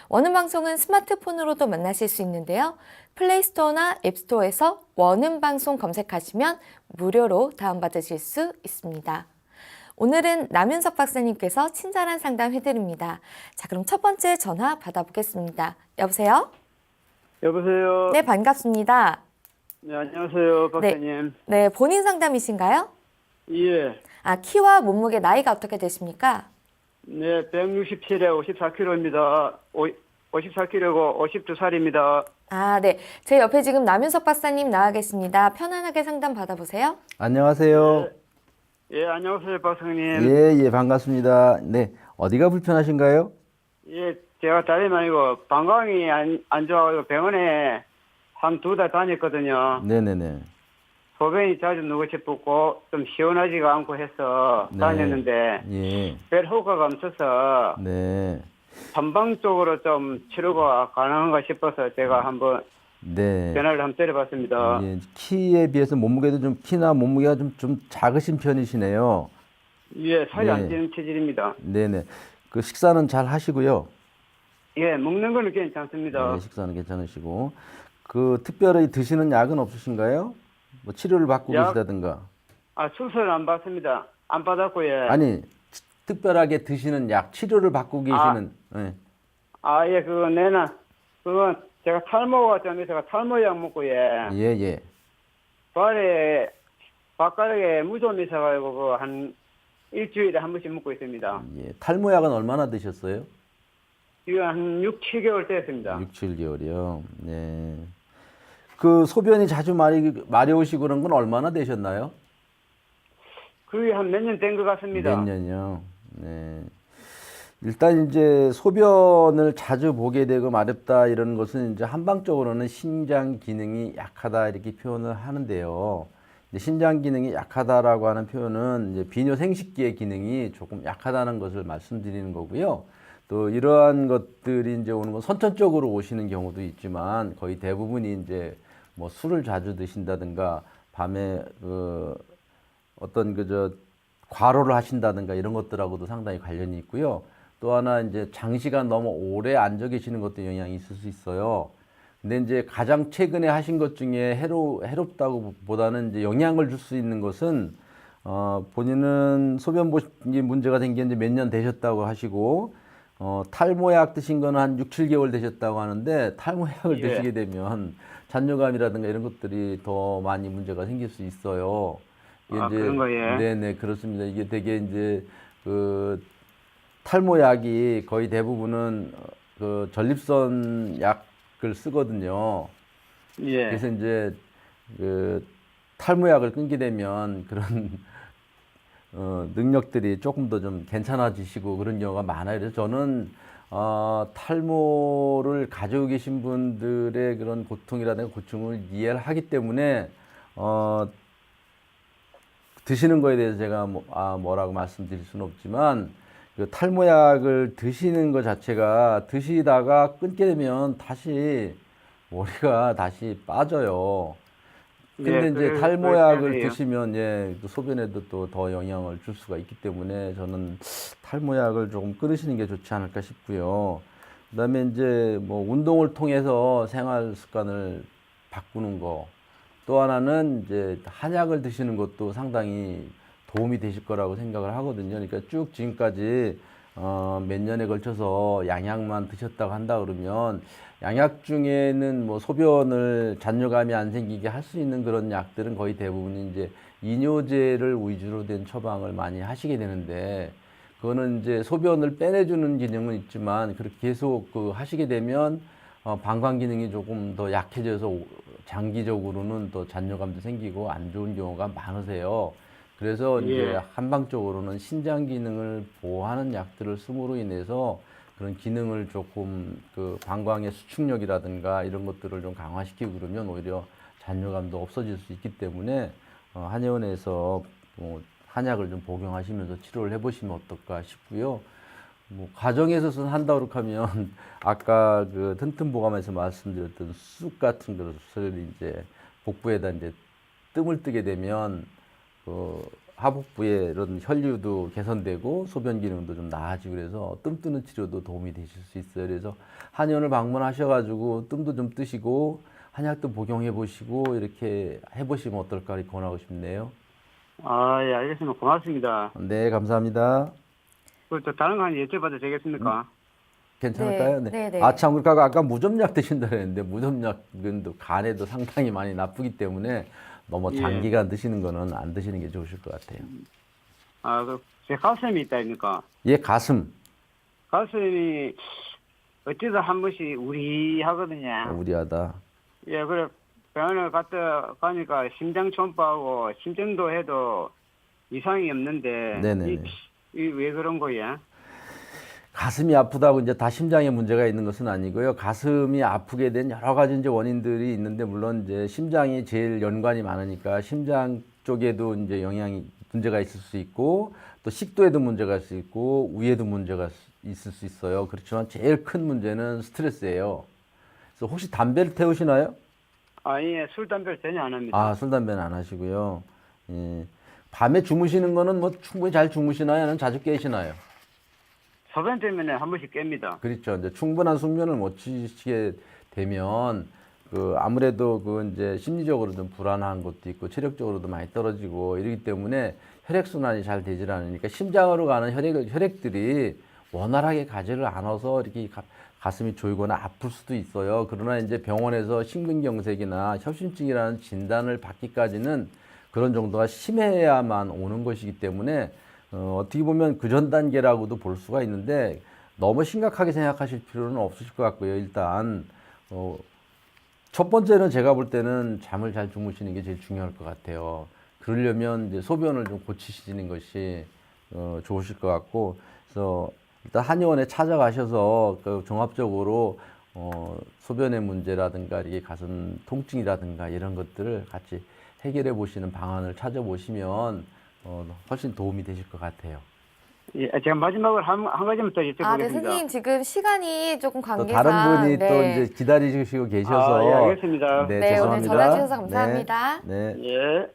원음 방송은 스마트폰으로도 만나실 수 있는데요. 플레이스토어나 앱스토어에서 원음 방송 검색하시면 무료로 다운받으실 수 있습니다. 오늘은 남윤석 박사님께서 친절한 상담 해드립니다. 자, 그럼 첫 번째 전화 받아보겠습니다. 여보세요? 여보세요. 네, 반갑습니다. 네, 안녕하세요, 박사님. 네, 본인 상담이신가요? 예. 키와 몸무게, 나이가 어떻게 되십니까? 네, 167에 54kg입니다. 54kg고 52살입니다. 네. 제 옆에 지금 남윤석 박사님 나와 계십니다. 편안하게 상담 받아보세요. 안녕하세요. 예, 안녕하세요, 박사님. 예, 반갑습니다. 네, 어디가 불편하신가요? 예, 제가 다름이 아니고 방광이 안 좋아가지고 병원에 한 2달 다녔거든요. 네네네. 소변이 자주 누고 싶었고 좀 시원하지가 않고 해서 네. 다녔는데 예. 별 효과가 없어서 네. 전방 쪽으로 좀 치료가 가능한가 싶어서 제가 한번 네. 전화를 한번 때려봤습니다. 예, 키에 비해서 몸무게도 좀 키나 몸무게가 좀 작으신 편이시네요. 예, 살이 안 네. 찌는 체질입니다. 네네. 그 식사는 잘 하시고요. 예, 먹는 거는 괜찮습니다. 네, 식사는 괜찮으시고. 그 특별히 드시는 약은 없으신가요? 뭐 치료를 받고 약? 계시다든가. 아, 수술 안 받습니다. 안 받았고, 예. 아니, 특별하게 드시는 약, 치료를 받고 계시는. 예. 아, 예, 그건 제가 탈모가 좀 있어서 탈모약 먹고, 예. 예, 예. 발에, 발가락에 무좀 있어가지고, 한 일주일에 한 번씩 먹고 있습니다. 예. 탈모약은 얼마나 드셨어요? 이거 한 6, 7개월 됐습니다. 6, 7개월이요. 네. 그 소변이 자주 마려우시고 그런 건 얼마나 되셨나요? 그게 한 몇 년 된 것 같습니다. 몇 년이요. 네. 일단 이제 소변을 자주 보게 되고 마렵다 이런 것은 이제 한방적으로는 신장 기능이 약하다 이렇게 표현을 하는데요. 이제 신장 기능이 약하다라고 하는 표현은 이제 비뇨 생식기의 기능이 조금 약하다는 것을 말씀드리는 거고요. 또 이러한 것들이 이제 오는 건 선천적으로 오시는 경우도 있지만 거의 대부분이 이제 뭐 술을 자주 드신다든가 밤에 그 어떤 그저 과로를 하신다든가 이런 것들하고도 상당히 관련이 있고요. 또 하나 이제 장시간 너무 오래 앉아 계시는 것도 영향이 있을 수 있어요. 근데 이제 가장 최근에 하신 것 중에 해롭다고 보다는 이제 영향을 줄 수 있는 것은 본인은 소변보기 문제가 생긴 지 몇 년 되셨다고 하시고 탈모약 드신 거는 한 6, 7개월 되셨다고 하는데 탈모약을 예. 드시게 되면 잔뇨감이라든가 이런 것들이 더 많이 문제가 생길 수 있어요. 이게 아, 그런 거예요? 네네, 그렇습니다. 이게 되게 이제 그 탈모약이 거의 대부분은 그 전립선 약을 쓰거든요. 예. 그래서 이제 그 탈모약을 끊게 되면 그런 능력들이 조금 더 좀 괜찮아지시고 그런 경우가 많아요. 그래서 저는 탈모를 가지고 계신 분들의 그런 고통이라든가 고충을 이해를 하기 때문에 드시는 거에 대해서 제가 뭐라고 말씀드릴 수는 없지만 그 탈모약을 드시는 것 자체가 드시다가 끊게 되면 다시 머리가 다시 빠져요. 근데 예, 이제 그럴 탈모약을 거예요. 드시면 또 소변에도 또 더 영향을 줄 수가 있기 때문에 저는 탈모약을 조금 끊으시는 게 좋지 않을까 싶고요. 그다음에 이제 뭐 운동을 통해서 생활 습관을 바꾸는 거. 또 하나는 이제 한약을 드시는 것도 상당히 도움이 되실 거라고 생각을 하거든요. 그러니까 쭉 지금까지 몇 년에 걸쳐서 양약만 드셨다고 한다 그러면 양약 중에는 뭐 소변을 잔뇨감이 안 생기게 할 수 있는 그런 약들은 거의 대부분 이제 이뇨제를 위주로 된 처방을 많이 하시게 되는데 그거는 이제 소변을 빼내주는 기능은 있지만 그렇게 계속 그 하시게 되면 방광 기능이 조금 더 약해져서 장기적으로는 또 잔뇨감도 생기고 안 좋은 경우가 많으세요. 그래서 예. 이제 한방적으로는 신장 기능을 보호하는 약들을 씀으로 인해서 그런 기능을 조금 그 방광의 수축력이라든가 이런 것들을 좀 강화시키고 그러면 오히려 잔뇨감도 없어질 수 있기 때문에 한의원에서 뭐 한약을 좀 복용하시면서 치료를 해보시면 어떨까 싶고요. 뭐 가정에서 한다고 하면 아까 그 튼튼보감에서 말씀드렸던 쑥 같은 것을 이제 복부에다 이제 뜸을 뜨게 되면 그 하복부의 이런 혈류도 개선되고 소변 기능도 좀 나아지고 그래서 뜸 뜨는 치료도 도움이 되실 수 있어요. 그래서 한의원을 방문하셔가지고 뜸도 좀 뜨시고 한약도 복용해 보시고 이렇게 해보시면 어떨까 이렇게 권하고 싶네요. 아, 예, 알겠습니다. 고맙습니다. 네, 감사합니다. 또 다른 거 하나 여쭤봐도 되겠습니까? 괜찮을까요? 네, 네, 네. 아, 참, 그러니까 아까 무좀약 드신다 그랬는데 무좀약은 또 간에도 상당히 많이 나쁘기 때문에 너무 예. 장기간 드시는 거는 안 드시는 게 좋으실 것 같아요. 아, 제 가슴이 있다니까. 예, 가슴. 가슴이 어찌다 한 번씩 우리하거든요. 우리하다. 예, 그래 병원에 갔다 가니까 심장 초음파하고 심전도 해도 이상이 없는데 네네. 왜 그런 거야? 가슴이 아프다고 이제 다 심장에 문제가 있는 것은 아니고요. 가슴이 아프게 된 여러 가지 이제 원인들이 있는데 물론 이제 심장이 제일 연관이 많으니까 심장 쪽에도 이제 문제가 있을 수 있고 또 식도에도 문제가 있을 수 있고 위에도 문제가 있을 수 있어요. 그렇지만 제일 큰 문제는 스트레스예요. 그래서 혹시 담배를 태우시나요? 예, 술, 담배를 전혀 안 합니다. 아, 술, 담배는 안 하시고요. 예. 밤에 주무시는 거는 뭐 충분히 잘 주무시나요? 아니면 자주 깨시나요? 소변 때문에 한 번씩 깹니다. 그렇죠. 이제 충분한 숙면을 못 취시게 되면 그 아무래도 그 이제 심리적으로 좀 불안한 것도 있고 체력적으로도 많이 떨어지고 이러기 때문에 혈액 순환이 잘 되질 않으니까 심장으로 가는 혈액들이 원활하게 가지를 않아서 이렇게 가슴이 조이거나 아플 수도 있어요. 그러나 이제 병원에서 심근경색이나 협심증이라는 진단을 받기까지는 그런 정도가 심해야만 오는 것이기 때문에 어떻게 보면 그 전 단계라고도 볼 수가 있는데 너무 심각하게 생각하실 필요는 없으실 것 같고요. 일단 첫 번째는 제가 볼 때는 잠을 잘 주무시는 게 제일 중요할 것 같아요. 그러려면 이제 소변을 좀 고치시는 것이 좋으실 것 같고, 그래서 일단 한의원에 찾아가셔서 그 종합적으로 소변의 문제라든가 이게 가슴 통증이라든가 이런 것들을 같이 해결해 보시는 방안을 찾아보시면 훨씬 도움이 되실 것 같아요. 예, 제가 마지막으로 한 가지만 더 여쭤보겠습니다. 아, 네, 선생님 지금 시간이 조금 또 관계상 다른 분이 또 네. 이제 기다리시고 계셔서 예, 알겠습니다. 네, 네, 오늘 죄송합니다. 전화 주셔서 감사합니다. 네. 예.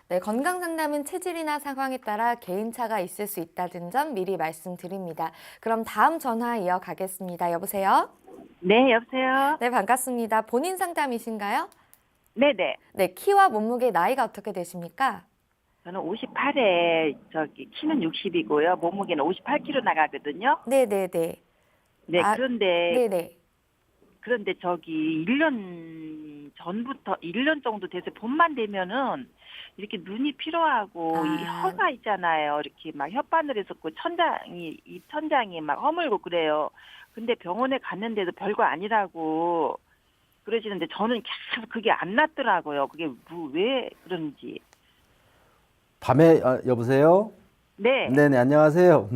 네, 건강 상담은 체질이나 상황에 따라 개인차가 있을 수 있다는 점 미리 말씀드립니다. 그럼 다음 전화 이어가겠습니다. 여보세요? 네, 여보세요? 네, 반갑습니다. 본인 상담이신가요? 네네. 네, 키와 몸무게, 나이가 어떻게 되십니까? 저는 58에, 키는 60이고요. 몸무게는 58kg 나가거든요. 네네네. 네, 아, 그런데, 네네. 1년 정도 돼서 봄만 되면은, 이렇게 눈이 피로하고, 이 아. 혀가 있잖아요. 이렇게 막 혓바늘에서 그 입 천장이 막 허물고 그래요. 근데 병원에 갔는데도 별거 아니라고 그러시는데 저는 계속 그게 안 낫더라고요. 그게 왜 그런지. 밤에 여보세요? 네. 네네, 안녕하세요.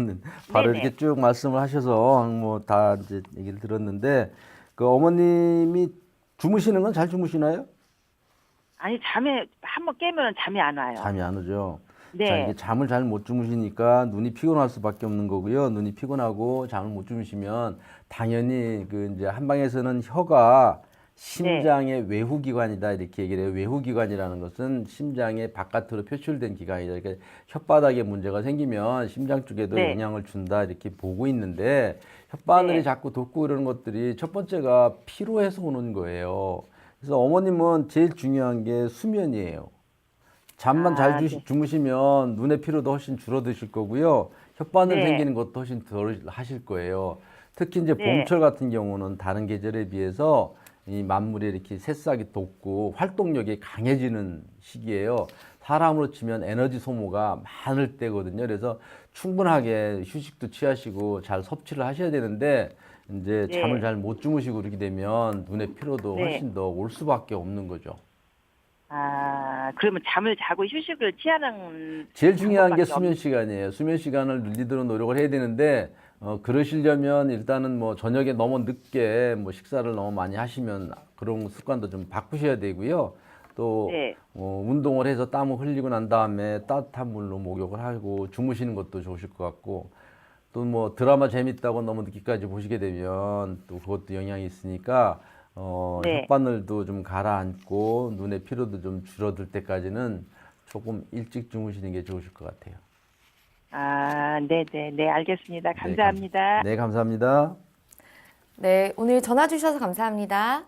바로 네네. 이렇게 쭉 말씀을 하셔서 뭐 다 이제 얘기를 들었는데 그 어머님이 주무시는 건 잘 주무시나요? 아니, 잠에 한번 깨면은 잠이 안 와요. 잠이 안 오죠. 네. 자, 이게 잠을 잘 못 주무시니까 눈이 피곤할 수밖에 없는 거고요. 눈이 피곤하고 잠을 못 주무시면 당연히 그 이제 한방에서는 혀가 심장의 외후기관이다 이렇게 얘기를 해요. 외후기관이라는 것은 심장의 바깥으로 표출된 기관이다. 그러니까 혓바닥에 문제가 생기면 심장 쪽에도 네. 영향을 준다 이렇게 보고 있는데 혓바늘이 네. 자꾸 돋고 그러는 것들이 첫 번째가 피로해서 오는 거예요. 그래서 어머님은 제일 중요한 게 수면이에요. 잠만 잘 네. 주무시면 눈의 피로도 훨씬 줄어드실 거고요. 혓바늘 네. 생기는 것도 훨씬 덜 하실 거예요. 특히 이제 네. 봄철 같은 경우는 다른 계절에 비해서 이 만물이 이렇게 새싹이 돋고 활동력이 강해지는 시기예요. 사람으로 치면 에너지 소모가 많을 때거든요. 그래서 충분하게 휴식도 취하시고 잘 섭취를 하셔야 되는데 이제 네. 잠을 잘 못 주무시고 그러게 되면 눈의 피로도 네. 훨씬 더 올 수밖에 없는 거죠. 아, 그러면 잠을 자고 휴식을 취하는 제일 중요한 게 방법밖에 수면 시간이에요. 수면 시간을 늘리도록 노력을 해야 되는데 그러시려면 일단은 뭐 저녁에 너무 늦게 뭐 식사를 너무 많이 하시면 그런 습관도 좀 바꾸셔야 되고요. 또 네. 운동을 해서 땀을 흘리고 난 다음에 따뜻한 물로 목욕을 하고 주무시는 것도 좋으실 것 같고 또 뭐 드라마 재밌다고 너무 늦게까지 보시게 되면 또 그것도 영향이 있으니까 네. 혓바늘도 좀 가라앉고 눈의 피로도 좀 줄어들 때까지는 조금 일찍 주무시는 게 좋으실 것 같아요. 아, 네, 알겠습니다. 감사합니다. 네, 감사합니다. 네, 오늘 전화 주셔서 감사합니다.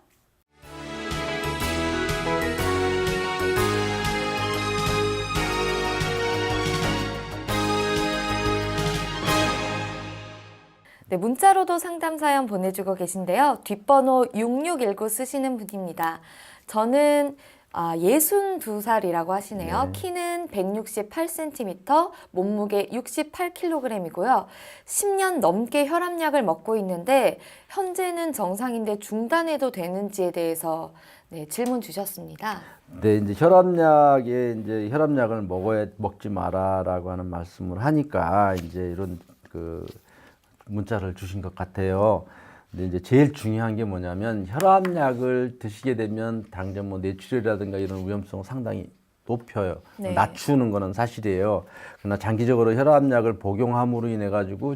네, 문자로도 상담 사연 보내주고 계신데요. 뒷번호 6619 쓰시는 분입니다. 저는 62살이라고 하시네요. 네. 키는 168cm, 몸무게 68kg이고요. 10년 넘게 혈압약을 먹고 있는데 현재는 정상인데 중단해도 되는지에 대해서 질문 주셨습니다. 네, 이제 혈압약을 먹지 마라라고 하는 말씀을 하니까 이제 이런 그 문자를 주신 것 같아요. 근데 이제 제일 중요한 게 뭐냐면 혈압약을 드시게 되면 당장 뭐 뇌출혈이라든가 이런 위험성은 상당히 높여요. 네. 낮추는 거는 사실이에요. 그러나 장기적으로 혈압약을 복용함으로 인해 가지고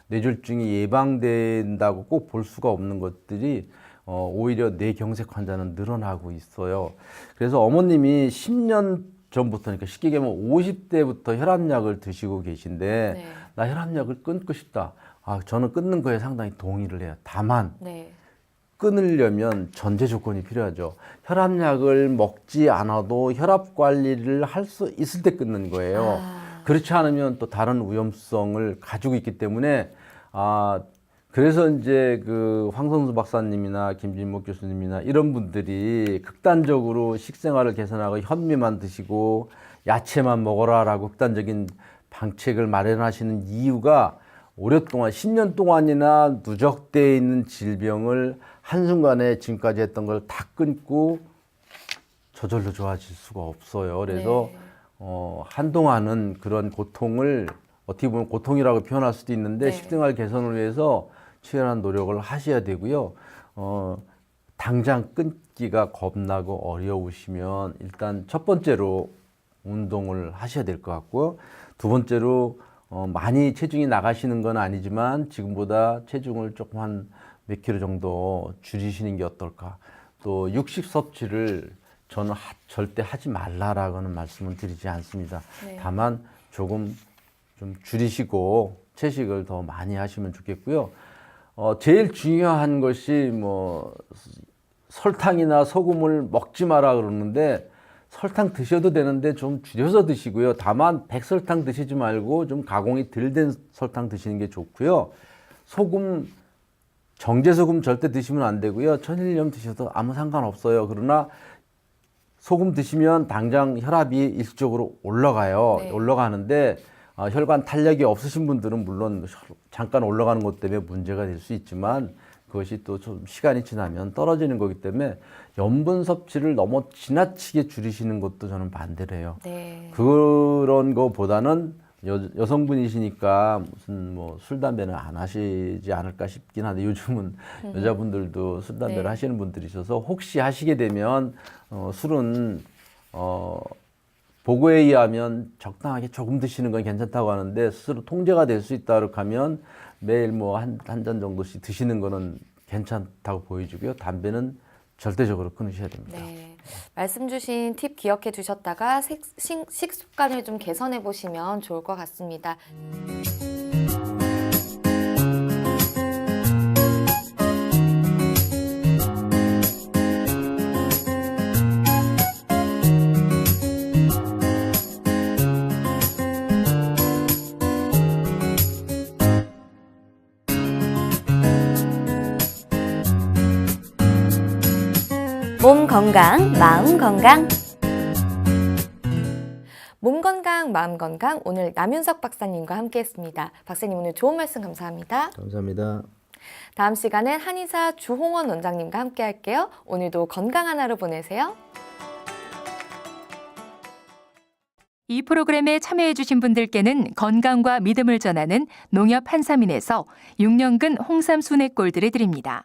뇌졸중이 예방된다고 꼭 볼 수가 없는 것들이 오히려 뇌경색 환자는 늘어나고 있어요. 그래서 어머님이 10년 전부터, 그러니까 쉽게 얘기하면 50대부터 혈압약을 드시고 계신데 네. 나 혈압약을 끊고 싶다. 저는 끊는 거에 상당히 동의를 해요. 다만 네. 끊으려면 전제 조건이 필요하죠. 혈압약을 먹지 않아도 혈압 관리를 할 수 있을 때 끊는 거예요. 그렇지 않으면 또 다른 위험성을 가지고 있기 때문에 그래서 이제 그 황성수 박사님이나 김진목 교수님이나 이런 분들이 극단적으로 식생활을 개선하고 현미만 드시고 야채만 먹어라라고 극단적인 방책을 마련하시는 이유가 오랫동안 10년 동안이나 누적되어 있는 질병을 한순간에 지금까지 했던 걸 다 끊고 저절로 좋아질 수가 없어요. 그래서 네. 한동안은 그런 고통을 어떻게 보면 고통이라고 표현할 수도 있는데 네. 식생활 개선을 위해서 치열한 노력을 하셔야 되고요. 당장 끊기가 겁나고 어려우시면 일단 첫 번째로 운동을 하셔야 될 것 같고요. 두 번째로 많이 체중이 나가시는 건 아니지만 지금보다 체중을 조금 한 몇 킬로 정도 줄이시는 게 어떨까. 또 육식 섭취를 저는 절대 하지 말라라고는 말씀은 드리지 않습니다. 네. 다만 조금 좀 줄이시고 채식을 더 많이 하시면 좋겠고요. 제일 중요한 것이 뭐 설탕이나 소금을 먹지 마라 그러는데 설탕 드셔도 되는데 좀 줄여서 드시고요. 다만 백설탕 드시지 말고 좀 가공이 덜 된 설탕 드시는 게 좋고요. 소금, 정제소금 절대 드시면 안 되고요. 천일염 드셔도 아무 상관없어요. 그러나 소금 드시면 당장 혈압이 일시적으로 올라가요. 네. 올라가는데 혈관 탄력이 없으신 분들은 물론 잠깐 올라가는 것 때문에 문제가 될 수 있지만 그것이 또 좀 시간이 지나면 떨어지는 거기 때문에 염분 섭취를 너무 지나치게 줄이시는 것도 저는 반대를 해요. 네. 그런 거보다는 여성분이시니까 무슨 뭐 술 담배는 안 하시지 않을까 싶긴 한데 요즘은 여자분들도 술 담배를 네. 하시는 분들이 있어서 혹시 하시게 되면 술은 보고에 의하면 적당하게 조금 드시는 건 괜찮다고 하는데 스스로 통제가 될 수 있다 그렇게 하면 매일 뭐 한 잔 정도씩 드시는 거는 괜찮다고 보여지고요. 담배는 절대적으로 끊으셔야 됩니다. 네. 말씀 주신 팁 기억해 두셨다가 식습관을 좀 개선해 보시면 좋을 것 같습니다. 몸 건강, 마음 건강. 몸 건강, 마음 건강 오늘 남윤석 박사님과 함께했습니다. 박사님 오늘 좋은 말씀 감사합니다. 감사합니다. 다음 시간엔 한의사 주홍원 원장님과 함께할게요. 오늘도 건강한 하루 보내세요. 이 프로그램에 참여해주신 분들께는 건강과 믿음을 전하는 농협 한삼인에서 6년근 홍삼 순액골드를 드립니다.